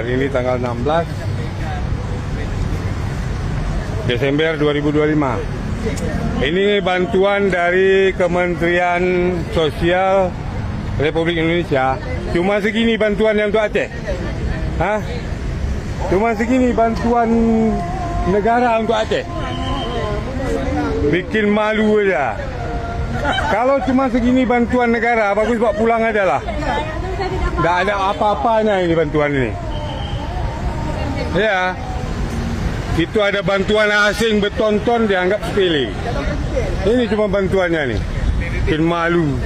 Hari ini tanggal 16 Desember 2025. Ini bantuan dari Kementerian Sosial Republik Indonesia. Cuma segini bantuan yang untuk Aceh. Hah? Cuma segini bantuan negara untuk Aceh. Bikin malu aja. Kalau cuma segini bantuan negara, bagus buat pulang aja lah. Tak ada apa-apanya ini bantuan ini. Ya. Itu ada bantuan asing bertonton dianggap sepele. Ini cuma bantuannya nih. Bikin malu.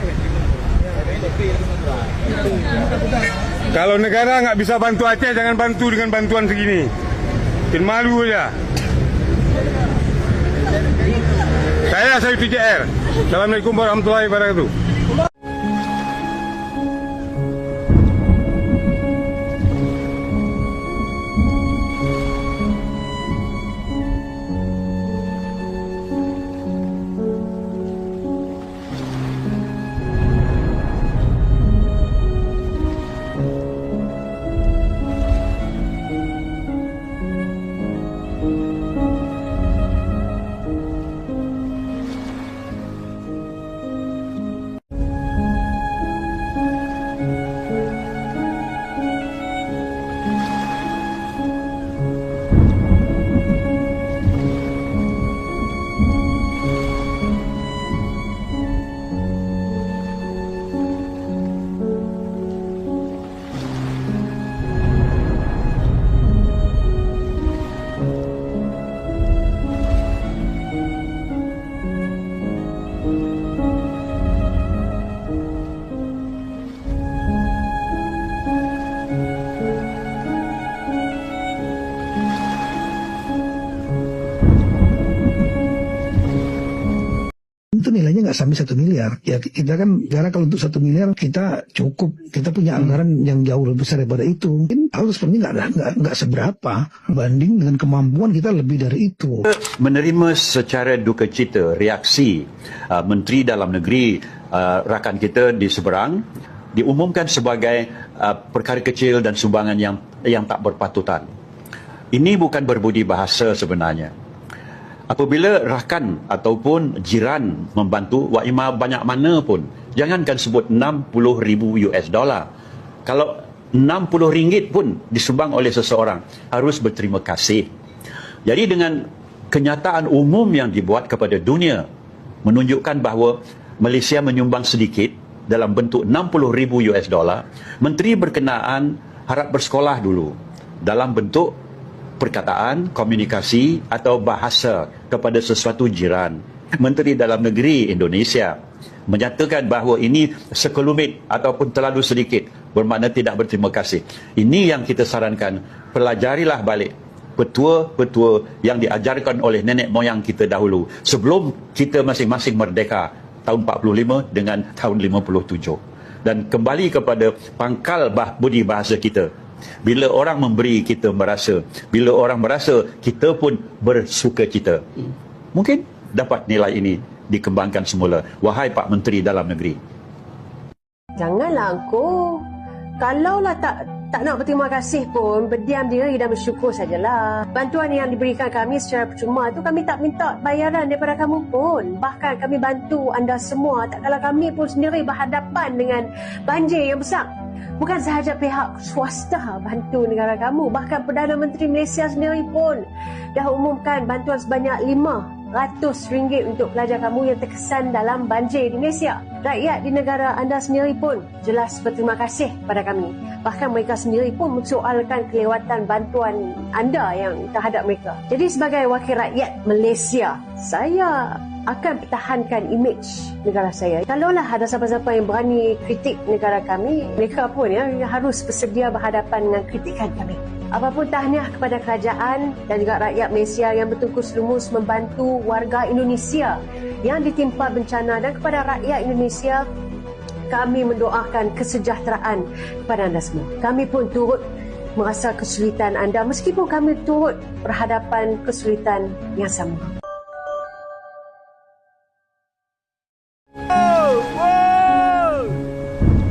Kalau negara nggak bisa bantu Aceh, jangan bantu dengan bantuan segini. Bikin malu aja. Saya Sayuti JR. Assalamualaikum warahmatullahi wabarakatuh. Itu nilainya nggak sampai 1 miliar. Ya kita kan, karena kalau untuk 1 miliar kita cukup, kita punya anggaran yang jauh lebih besar daripada itu. Mungkin hal seperti ini nggak seberapa banding dengan kemampuan kita lebih dari itu. Menerima secara duka cita reaksi Menteri Dalam Negeri rakan kita di seberang diumumkan sebagai perkara kecil dan sumbangan yang tak berpatutan. Ini bukan berbudi bahasa sebenarnya. Apabila rakan ataupun jiran membantu, waima banyak mana pun, jangankan sebut 60,000 US dollar. Kalau 60 ringgit pun disumbang oleh seseorang, harus berterima kasih. Jadi dengan kenyataan umum yang dibuat kepada dunia, menunjukkan bahawa Malaysia menyumbang sedikit dalam bentuk 60,000 US dollar, Menteri berkenaan harap bersekolah dulu dalam bentuk perkataan, komunikasi atau bahasa kepada sesuatu jiran. Menteri Dalam Negeri Indonesia menyatakan bahawa ini sekelumit ataupun terlalu sedikit, bermakna tidak berterima kasih. Ini yang kita sarankan, pelajarilah balik petua-petua yang diajarkan oleh nenek moyang kita dahulu sebelum kita masing-masing merdeka tahun 45 dengan tahun 57. Dan kembali kepada pangkal budi bahasa kita. Bila orang memberi, kita merasa. Bila orang merasa, kita pun bersuka cita. Mungkin dapat nilai ini dikembangkan semula. Wahai Pak Menteri Dalam Negeri. Janganlah engkau. Kalaulah tak nak berterima kasih pun, berdiam diri dan bersyukur sajalah. Bantuan yang diberikan kami secara percuma tu, kami tak minta bayaran daripada kamu pun. Bahkan kami bantu anda semua, tak kala kami pun sendiri berhadapan dengan banjir yang besar. Bukan sahaja pihak swasta bantu negara kamu, bahkan Perdana Menteri Malaysia sendiri pun dah umumkan bantuan sebanyak RM500 untuk pelajar kamu yang terkesan dalam banjir di Malaysia. Rakyat di negara anda sendiri pun jelas berterima kasih pada kami. Bahkan mereka sendiri pun mensoalkan kelewatan bantuan anda yang terhadap mereka. Jadi sebagai wakil rakyat Malaysia, saya akan pertahankan imej negara saya. Kalaulah ada siapa-siapa yang berani kritik negara kami, mereka pun harus bersedia berhadapan dengan kritikan kami. Apapun tahniah kepada kerajaan dan juga rakyat Malaysia yang bertungkus lumus membantu warga Indonesia yang ditimpa bencana, dan kepada rakyat Indonesia, kami mendoakan kesejahteraan kepada anda semua. Kami pun turut merasa kesulitan anda, meskipun kami turut berhadapan kesulitan yang sama.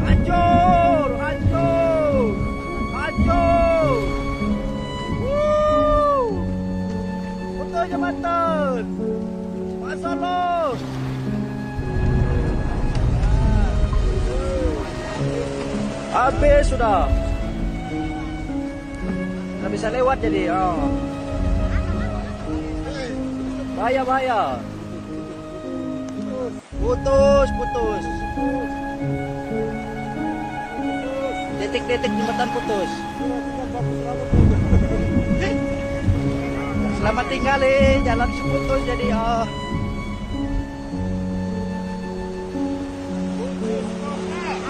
Hancur! Hancur! Hancur! Habis sudah. Nggak bisa lewat jadi. Bahaya. Putus. Detik-detik jembatan putus. Selamat tinggal jalan putus jadi.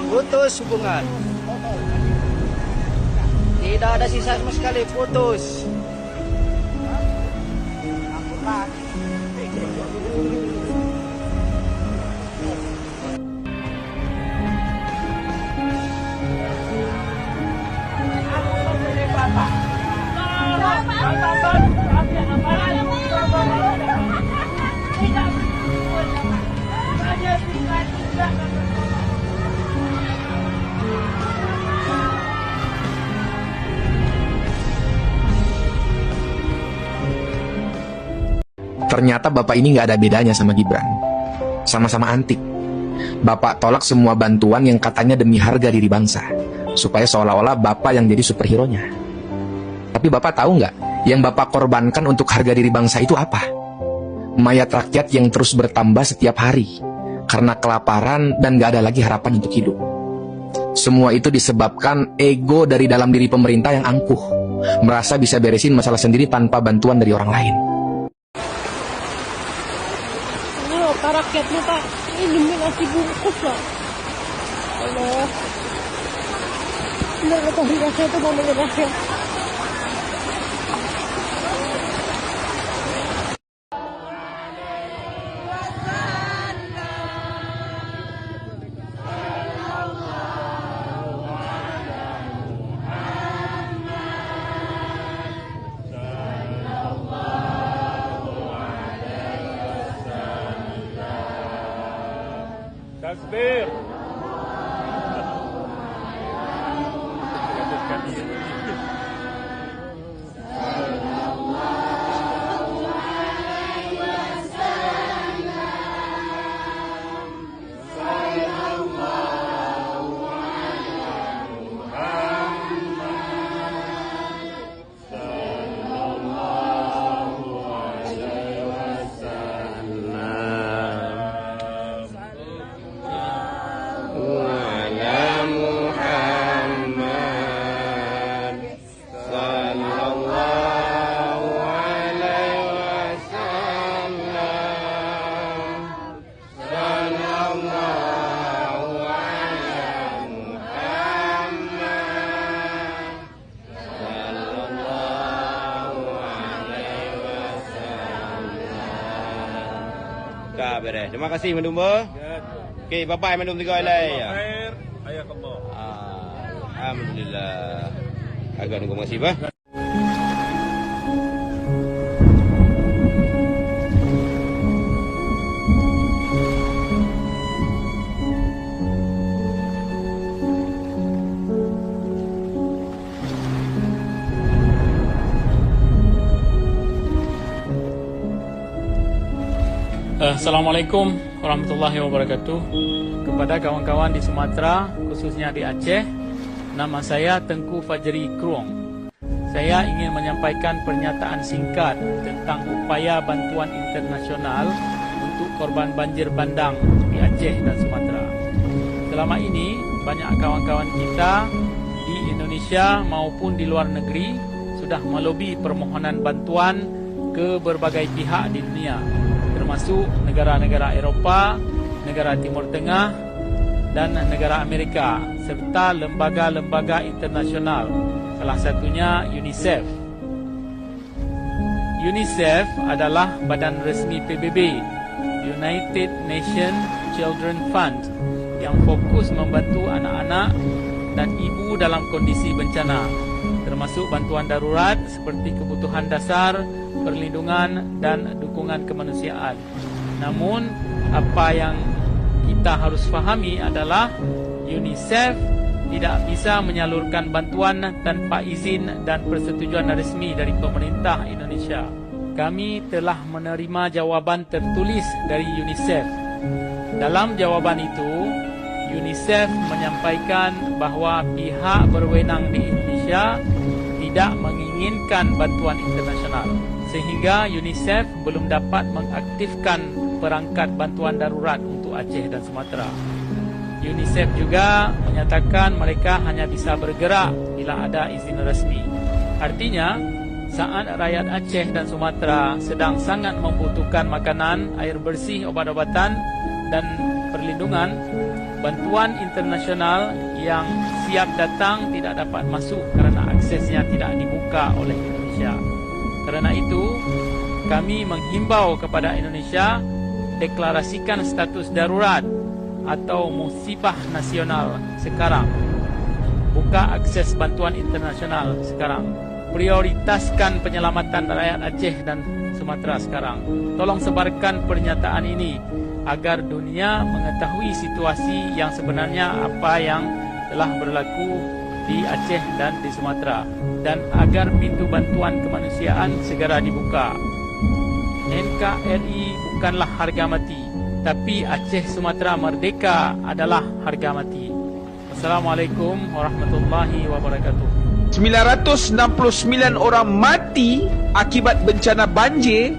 Putus hubungan. Tidak ada sisa sama sekali, putus. Ternyata Bapak ini nggak ada bedanya sama Gibran. Sama-sama antik. Bapak tolak semua bantuan yang katanya demi harga diri bangsa, supaya seolah-olah Bapak yang jadi superhero-nya. Tapi Bapak tahu nggak, yang Bapak korbankan untuk harga diri bangsa itu apa? Mayat rakyat yang terus bertambah setiap hari, karena kelaparan dan nggak ada lagi harapan untuk hidup. Semua itu disebabkan ego dari dalam diri pemerintah yang angkuh, merasa bisa beresin masalah sendiri tanpa bantuan dari orang lain. Rakyatnya Pak, ini demi nasi bungkus Pak. Allah, nggak tahu rakyat itu mau menyerahkan. Takbir. Beres. Terima kasih Mandumba. Okey, bye-bye Mandum tiga lagi. Ayah kamu. Alhamdulillah. Agak nunggu masih bah. Assalamualaikum warahmatullahi wabarakatuh. Kepada kawan-kawan di Sumatera, khususnya di Aceh, nama saya Tengku Fajri Kruong. Saya ingin menyampaikan pernyataan singkat tentang upaya bantuan internasional untuk korban banjir bandang di Aceh dan Sumatera. Selama ini, banyak kawan-kawan kita di Indonesia maupun di luar negeri sudah melobi permohonan bantuan ke berbagai pihak di dunia, termasuk negara-negara Eropah, negara Timur Tengah, dan negara Amerika, serta lembaga-lembaga internasional, salah satunya UNICEF. UNICEF adalah badan resmi PBB, United Nations Children Fund, yang fokus membantu anak-anak dan ibu dalam kondisi bencana, termasuk bantuan darurat seperti kebutuhan dasar, perlindungan dan dukungan kemanusiaan. Namun, apa yang kita harus fahami adalah UNICEF tidak bisa menyalurkan bantuan tanpa izin dan persetujuan resmi dari pemerintah Indonesia. Kami telah menerima jawaban tertulis dari UNICEF. Dalam jawaban itu, UNICEF menyampaikan bahawa pihak berwenang di Indonesia tidak menginginkan bantuan internasional, sehingga UNICEF belum dapat mengaktifkan perangkat bantuan darurat untuk Aceh dan Sumatera. UNICEF juga menyatakan mereka hanya bisa bergerak bila ada izin resmi. Artinya, saat rakyat Aceh dan Sumatera sedang sangat membutuhkan makanan, air bersih, obat-obatan dan perlindungan, bantuan internasional yang siap datang tidak dapat masuk kerana aksesnya tidak dibuka oleh Indonesia. Kerana itu, kami menghimbau kepada Indonesia deklarasikan status darurat atau musibah nasional sekarang. Buka akses bantuan internasional sekarang. Prioritaskan penyelamatan rakyat Aceh dan Sumatera sekarang. Tolong sebarkan pernyataan ini agar dunia mengetahui situasi yang sebenarnya apa yang telah berlaku di Aceh dan di Sumatera, dan agar pintu bantuan kemanusiaan segera dibuka. NKRI bukanlah harga mati, tapi Aceh Sumatera merdeka adalah harga mati. Assalamualaikum warahmatullahi wabarakatuh. 969 orang mati akibat bencana banjir.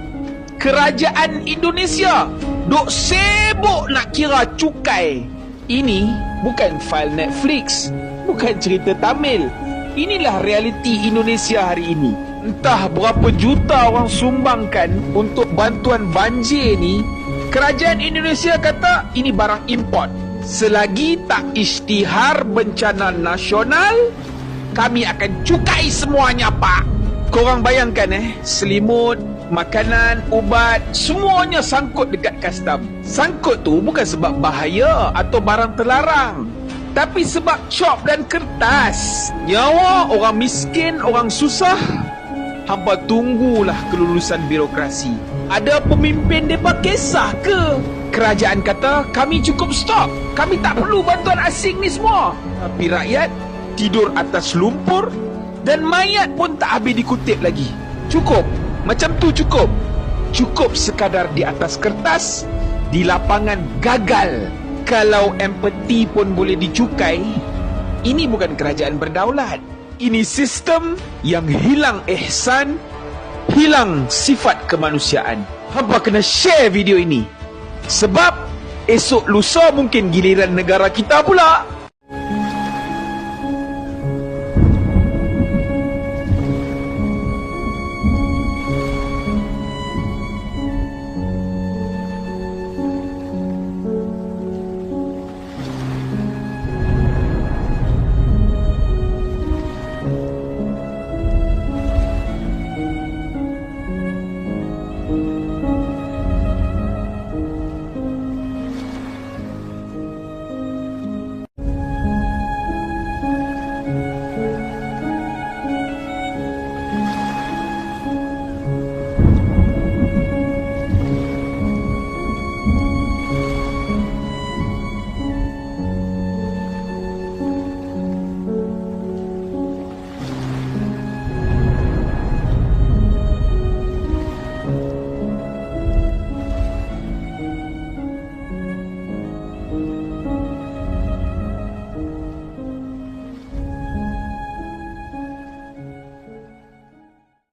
Kerajaan Indonesia duk sibuk nak kira cukai. Ini bukan fail Netflix, bukan cerita Tamil. Inilah realiti Indonesia hari ini. Entah berapa juta orang sumbangkan untuk bantuan banjir ni. Kerajaan Indonesia kata ini barang import. Selagi tak isytihar bencana nasional, kami akan cukai semuanya, Pak. Korang bayangkan selimut, makanan, ubat, semuanya sangkut dekat custom. Sangkut tu bukan sebab bahaya atau barang terlarang, tapi sebab cop dan kertas. Nyawa orang miskin, orang susah. Hampa tunggulah kelulusan birokrasi. Ada pemimpin mereka kisah ke? Kerajaan kata kami cukup stok, kami tak perlu bantuan asing ni semua. Tapi rakyat tidur atas lumpur dan mayat pun tak habis dikutip lagi. Cukup, macam tu cukup. Cukup sekadar di atas kertas, di lapangan gagal. Kalau empati pun boleh dicukai, ini bukan kerajaan berdaulat. Ini sistem yang hilang ihsan, hilang sifat kemanusiaan. Hampa kena share video ini, sebab esok lusa mungkin giliran negara kita pula.